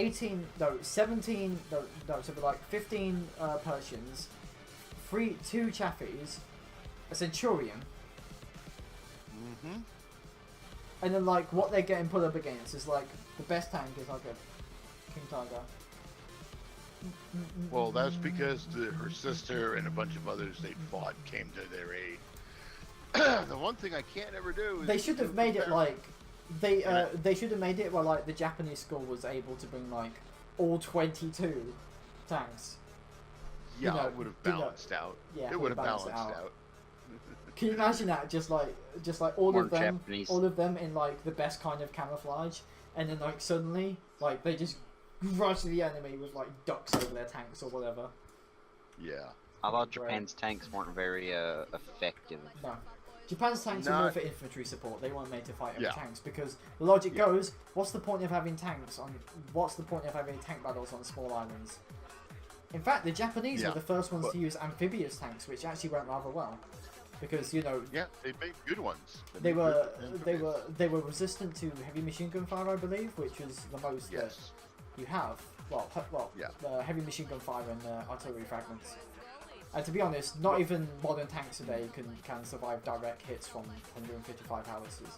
18, no, 17, no, so it'd be like 15 Persians, 2 Chaffies, a Centurion, and then like what they're getting put up against is like the best tank is like a King Tiger. Well, that's because her sister and a bunch of others they fought came to their aid. The one thing I can't ever do is... They should have made it like... They should have made it where like the Japanese school was able to bring like all 22 tanks. Yeah, you know, it would have balanced out. Yeah, it would have balanced out. Can you imagine that? Just like all More of them, Japanese. all of them in like the best kind of camouflage, and then like suddenly like they just rush the enemy with like ducks over their tanks or whatever. Yeah. I thought Japan's tanks weren't very effective. No. Japan's tanks are more for infantry support. They weren't made to fight over Yeah. tanks because the logic goes, what's the point of having tanks on? What's the point of having tank battles on small islands? In fact, the Japanese were the first ones to use amphibious tanks, which actually went rather well, because you know. Yeah, they made good ones. They were resistant to heavy machine gun fire, I believe, which was the most that you have. Well, heavy machine gun fire and artillery fragments. And to be honest, not even modern tanks today can survive direct hits from 155 howitzers.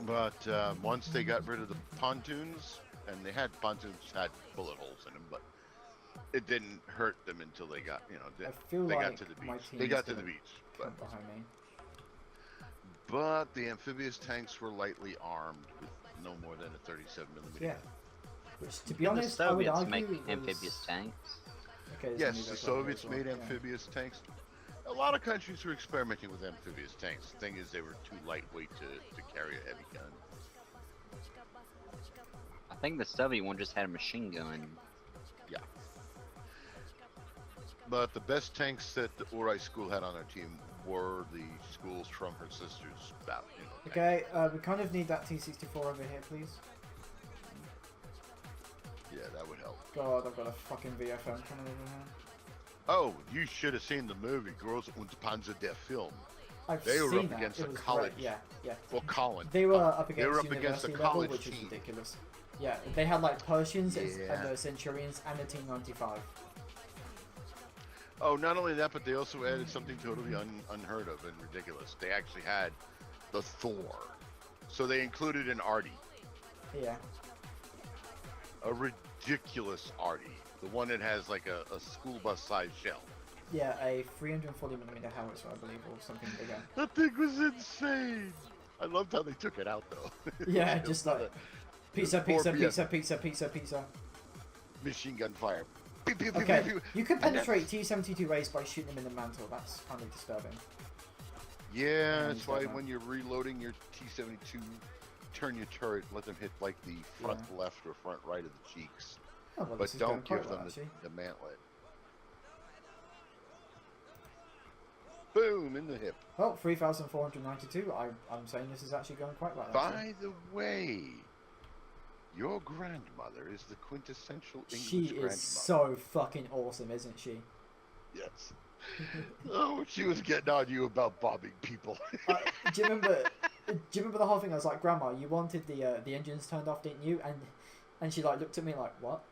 But once they got rid of the pontoons, and they had pontoons had bullet holes in them, but it didn't hurt them until they got, they got to the beach. They got to the beach. But behind me. But the amphibious tanks were lightly armed with no more than a 37mm. Yeah. Which, to be honest, I would argue make amphibious tanks. Okay, yes, the Soviets made amphibious tanks. A lot of countries were experimenting with amphibious tanks. The thing is, they were too lightweight to carry a heavy gun. I think the Soviet one just had a machine gun. Yeah. But the best tanks that the Uri school had on their team were the schools from her sister's battle. Okay, we kind of need that T-64 over here, please. Yeah, that would help. God, I've got a fucking VFM coming over here. Oh, you should have seen the movie Groß und Panzer der Film. They were seen up against a college. Yeah. Well, Colin. They were up against, a university college level, which team. is ridiculous. Yeah, they had like Persians and the Centurions and the T-95. Oh, not only that, but they also added something totally unheard of and ridiculous. They actually had the Thor. So they included an Artie. Yeah. A ridiculous Artie. The one that has like a school bus sized shell. Yeah, a 340mm howitzer, I believe, or something bigger. That thing was insane. I loved how they took it out, though. Yeah, just like pizza. Machine gun fire. Okay, you could penetrate T-72 rays by shooting them in the mantle. That's kind of disturbing. Yeah, that's why when you're reloading your T-72, turn your turret, let them hit like the front left or front right of the cheeks. Oh, well, but don't give them the mantlet. Boom, in the hip. Well, 3,492. I'm saying this is actually going quite well. By the way, your grandmother is the quintessential English grandmother. She is so fucking awesome, isn't she? Yes. Oh, she was getting on you about bombing people. Do you remember the whole thing? I was like, Grandma, you wanted the engines turned off, didn't you? And she like looked at me like, what?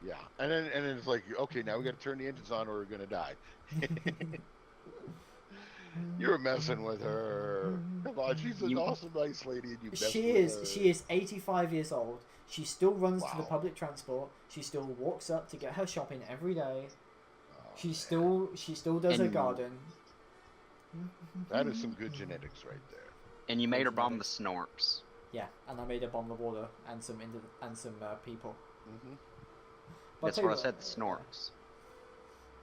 Yeah, and then it's like, okay, now we got to turn the engines on or we're gonna die. You're messing with her. Come on, she's an awesome, nice lady, and you. She is 85 years old. She still runs to the public transport. She still walks up to get her shopping every day. She still does her garden. That is some good genetics right there. And you made her bomb the Snorks. Yeah, and I made her bomb the water and some people. That's what I said, the Snorks.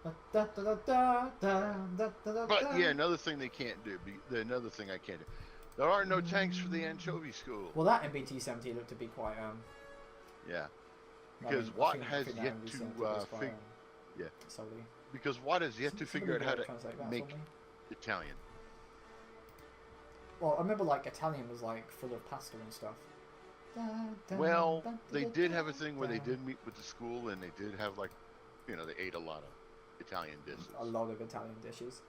But yeah, another thing they can't do. Another thing I can't do. There are no tanks for the anchovy school. Well, that MBT-70 looked to be quite yeah, because Watt has yet to because Watt has yet to figure out how to make Italian. Well, I remember like Italian was like full of pasta and stuff. Well, they did have a thing where they did meet with the school and they did have like, they ate a lot of Italian dishes. A lot of Italian dishes.